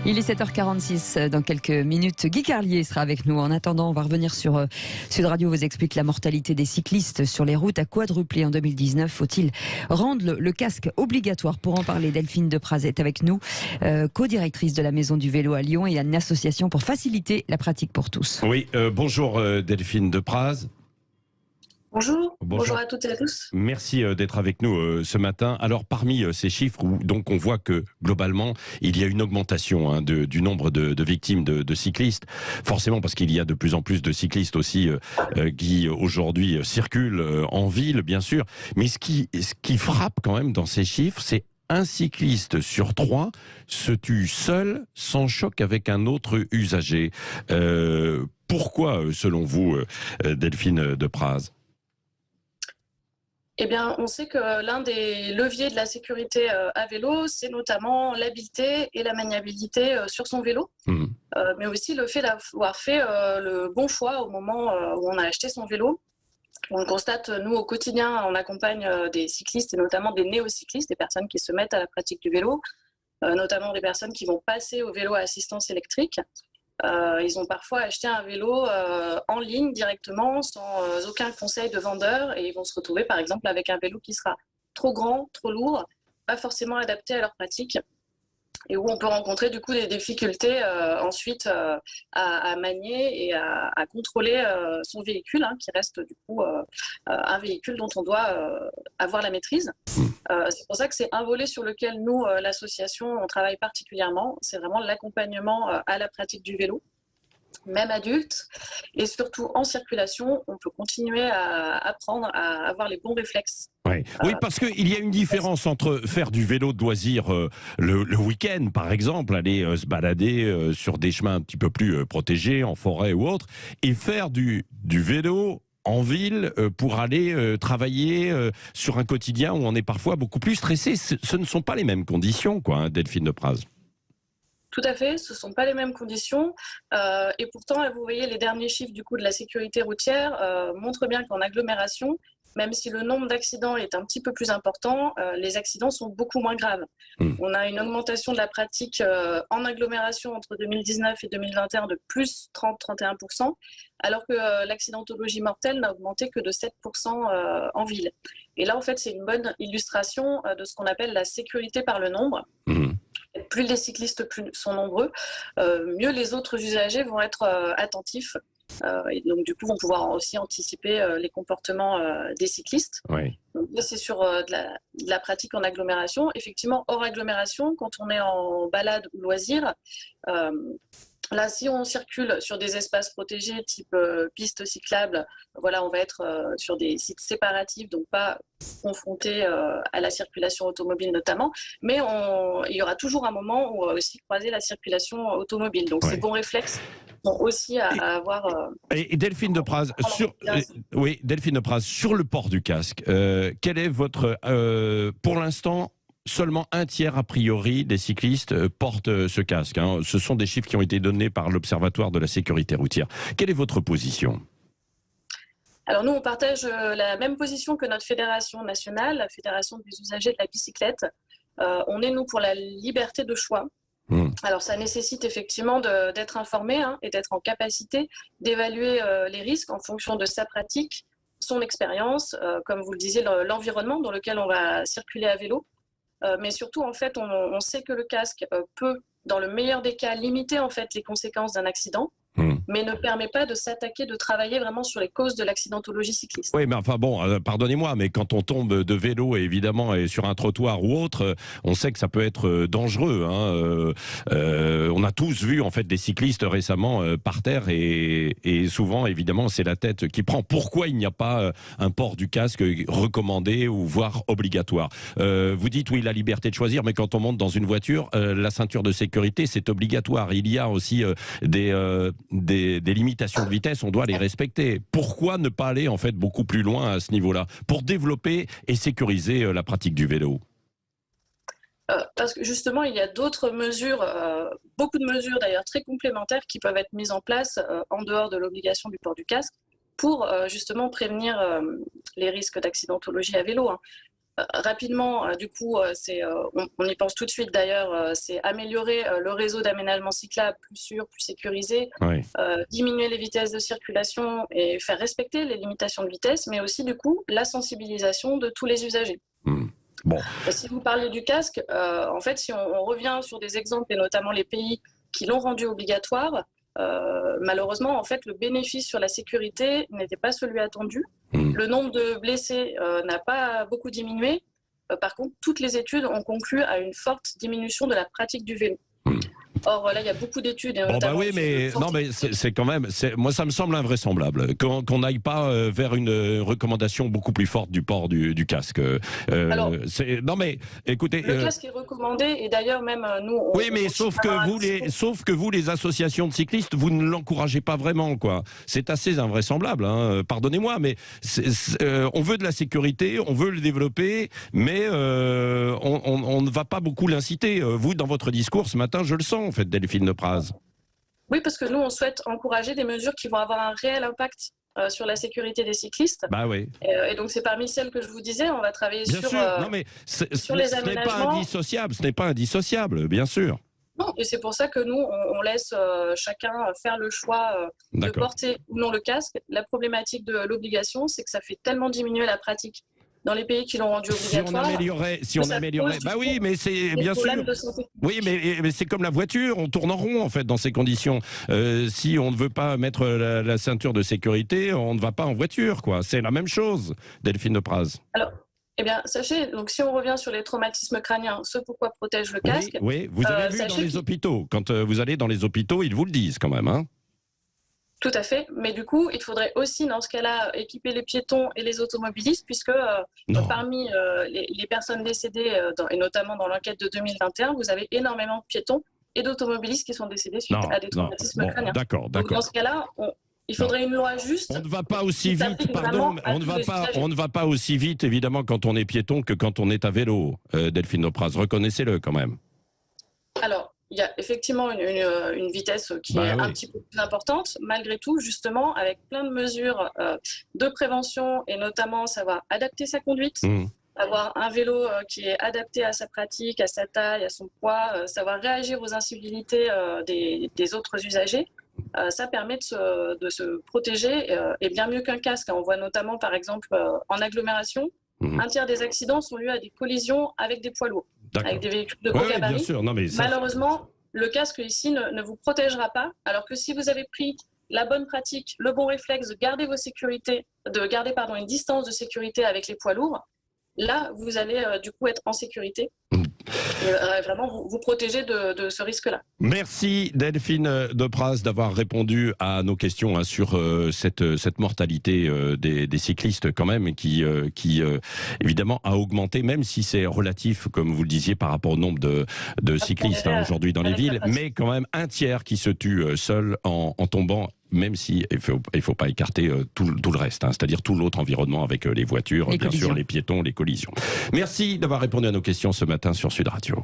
Il est 7h46. Dans quelques minutes, Guy Carlier sera avec nous. En attendant, on va revenir sur Sud Radio vous explique la mortalité des cyclistes sur les routes a quadruplé en 2019. Faut-il rendre le casque obligatoire? Pour en parler, Delphine Depraz est avec nous, co-directrice de la Maison du Vélo à Lyon et une association pour faciliter la pratique pour tous. Oui, bonjour Delphine Depraz. Bonjour à toutes et à tous. Merci d'être avec nous ce matin. Alors parmi ces chiffres, donc on voit que globalement il y a une augmentation du nombre de victimes de cyclistes, forcément parce qu'il y a de plus en plus de cyclistes aussi qui aujourd'hui circulent en ville, bien sûr. Mais ce qui frappe quand même dans ces chiffres, c'est un cycliste sur 3 se tue seul, sans choc avec un autre usager. Pourquoi, selon vous, Delphine Depraz ? Eh bien, on sait que l'un des leviers de la sécurité à vélo, c'est notamment l'habileté et la maniabilité sur son vélo, mais aussi le fait d'avoir fait le bon choix au moment où on a acheté son vélo. On le constate, nous, au quotidien, on accompagne des cyclistes et notamment des néocyclistes, des personnes qui se mettent à la pratique du vélo, notamment des personnes qui vont passer au vélo à assistance électrique. Ils ont parfois acheté un vélo en ligne directement, sans aucun conseil de vendeur, et ils vont se retrouver par exemple avec un vélo qui sera trop grand, trop lourd, pas forcément adapté à leur pratique, et où on peut rencontrer du coup des difficultés ensuite à manier et à contrôler son véhicule, qui reste du coup un véhicule dont on doit avoir la maîtrise. C'est pour ça que c'est un volet sur lequel nous, l'association, on travaille particulièrement. C'est vraiment l'accompagnement à la pratique du vélo, même adulte, et surtout en circulation, on peut continuer à apprendre à avoir les bons réflexes. Oui, parce qu'il y a une différence entre faire du vélo de loisir le week-end, par exemple, aller se balader sur des chemins un petit peu plus protégés, en forêt ou autre, et faire du vélo en ville pour aller travailler sur un quotidien où on est parfois beaucoup plus stressé. Ce ne sont pas les mêmes conditions, quoi, Delphine Depraz. Tout à fait, ce ne sont pas les mêmes conditions. Et pourtant, vous voyez, les derniers chiffres du coup, de la sécurité routière montrent bien qu'en agglomération, même si le nombre d'accidents est un petit peu plus important, les accidents sont beaucoup moins graves. On a une augmentation de la pratique en agglomération entre 2019 et 2021 de plus 30-31%, alors que l'accidentologie mortelle n'a augmenté que de 7% en ville. Et là, en fait, c'est une bonne illustration de ce qu'on appelle la sécurité par le nombre. Plus les cyclistes sont nombreux, mieux les autres usagers vont être attentifs. Et donc du coup vont pouvoir aussi anticiper les comportements des cyclistes. Donc là c'est sur de la pratique en agglomération. Effectivement, hors agglomération, quand on est en balade ou loisir, là, si on circule sur des espaces protégés type piste cyclable, voilà, on va être sur des sites séparatifs, donc pas confronté à la circulation automobile notamment, mais il y aura toujours un moment où on va aussi croiser la circulation automobile. Donc ces bons réflexes sont aussi à avoir. Et Delphine Depraz, Delphine Depraz, sur le port du casque, quel est votre, pour l'instant, seulement un tiers, a priori, des cyclistes portent ce casque. Ce sont des chiffres qui ont été donnés par l'Observatoire de la sécurité routière. Quelle est votre position ? Alors nous, on partage la même position que notre fédération nationale, la Fédération des usagers de la bicyclette. On est, nous, pour la liberté de choix. Alors ça nécessite effectivement d'être informé et d'être en capacité d'évaluer les risques en fonction de sa pratique, son expérience, comme vous le disiez, l'environnement dans lequel on va circuler à vélo. Mais surtout, en fait, on sait que le casque peut, dans le meilleur des cas, limiter en fait les conséquences d'un accident, mais ne permet pas de s'attaquer, de travailler vraiment sur les causes de l'accidentologie cycliste. Oui, mais enfin bon, pardonnez-moi, mais quand on tombe de vélo, évidemment, et sur un trottoir ou autre, on sait que ça peut être dangereux. On a tous vu en fait des cyclistes récemment par terre et souvent, évidemment, c'est la tête qui prend. Pourquoi il n'y a pas un port du casque recommandé ou voire obligatoire ? Vous dites oui, la liberté de choisir, mais quand on monte dans une voiture, la ceinture de sécurité, c'est obligatoire. Il y a aussi des limitations de vitesse, on doit les respecter. Pourquoi ne pas aller en fait beaucoup plus loin à ce niveau-là pour développer et sécuriser la pratique du vélo ? Parce que justement, il y a d'autres mesures, beaucoup de mesures d'ailleurs très complémentaires qui peuvent être mises en place en dehors de l'obligation du port du casque pour justement prévenir les risques d'accidentologie à vélo. Rapidement, du coup, on y pense tout de suite d'ailleurs, c'est améliorer le réseau d'aménagement cyclable plus sûr, plus sécurisé, Oui. diminuer les vitesses de circulation et faire respecter les limitations de vitesse, mais aussi du coup la sensibilisation de tous les usagers. Bon. Si vous parlez du casque, en fait, si on revient sur des exemples et notamment les pays qui l'ont rendu obligatoire, malheureusement, en fait, le bénéfice sur la sécurité n'était pas celui attendu. Le nombre de blessés n'a pas beaucoup diminué. Par contre, toutes les études ont conclu à une forte diminution de la pratique du vélo. Or, là, il y a beaucoup d'études. Bon, bah oui, mais non, mais c'est quand même, moi, ça me semble invraisemblable qu'on n'aille pas vers une recommandation beaucoup plus forte du port du casque. Alors, non, mais écoutez. Le casque est recommandé, et d'ailleurs, même nous. Oui, mais sauf que vous, les associations de cyclistes, vous ne l'encouragez pas vraiment, quoi. C'est assez invraisemblable, hein. Pardonnez-moi, mais on veut de la sécurité, on veut le développer, mais on ne va pas beaucoup l'inciter. Vous, dans votre discours ce matin, je le sens, en fait, Delphine Lepraz. Oui, parce que nous, on souhaite encourager des mesures qui vont avoir un réel impact sur la sécurité des cyclistes. Bah oui. Et donc, c'est parmi celles que je vous disais, on va travailler bien sur, sûr. Non, mais sur les aménagements. Ce n'est pas indissociable, bien sûr. Non, et c'est pour ça que nous, on laisse chacun faire le choix de porter ou non le casque. La problématique de l'obligation, c'est que ça fait tellement diminuer la pratique dans les pays qui l'ont rendu obligatoire. Si on améliorait, bah oui, mais c'est bien sûr. Oui, mais c'est comme la voiture, on tourne en rond en fait dans ces conditions. Si on ne veut pas mettre la ceinture de sécurité, on ne va pas en voiture, quoi. C'est la même chose, Delphine Lepraz. Alors, eh bien, sachez, donc si on revient sur les traumatismes crâniens, ce pourquoi protège le casque. Oui, vous avez vu dans les hôpitaux. Quand vous allez dans les hôpitaux, ils vous le disent quand même, hein. Tout à fait, mais du coup, il faudrait aussi, dans ce cas-là, équiper les piétons et les automobilistes, puisque parmi les personnes décédées, et notamment dans l'enquête de 2021, vous avez énormément de piétons et d'automobilistes qui sont décédés suite à des traumatismes crâniens. D'accord. Donc, dans ce cas-là, il faudrait une loi juste. On ne va pas aussi vite, pardon, on ne va pas aussi vite, évidemment, quand on est piéton que quand on est à vélo, Delphine Lepraz. Reconnaissez-le quand même. Alors, il y a effectivement une vitesse qui est un petit peu plus importante, malgré tout, justement, avec plein de mesures de prévention et notamment savoir adapter sa conduite, avoir un vélo qui est adapté à sa pratique, à sa taille, à son poids, savoir réagir aux incivilités des autres usagers. Ça permet de se protéger et bien mieux qu'un casque. On voit notamment, par exemple, en agglomération, un tiers des accidents sont dus à des collisions avec des poids lourds, avec des véhicules de gros gabarit. Bien sûr. Non, mais malheureusement, le casque ici ne vous protégera pas, alors que si vous avez pris la bonne pratique, le bon réflexe de garder une distance de sécurité avec les poids lourds, là, vous allez du coup être en sécurité. Et vraiment vous protéger de ce risque-là. Merci Delphine Lepraz d'avoir répondu à nos questions sur cette mortalité des cyclistes quand même qui évidemment a augmenté, même si c'est relatif comme vous le disiez par rapport au nombre de cyclistes aujourd'hui dans les villes, mais quand même un tiers qui se tue seul en tombant. Même si il faut pas écarter tout le reste, hein, c'est-à-dire tout l'autre environnement avec les voitures, bien sûr, les piétons, les collisions. Merci d'avoir répondu à nos questions ce matin sur Sud Radio.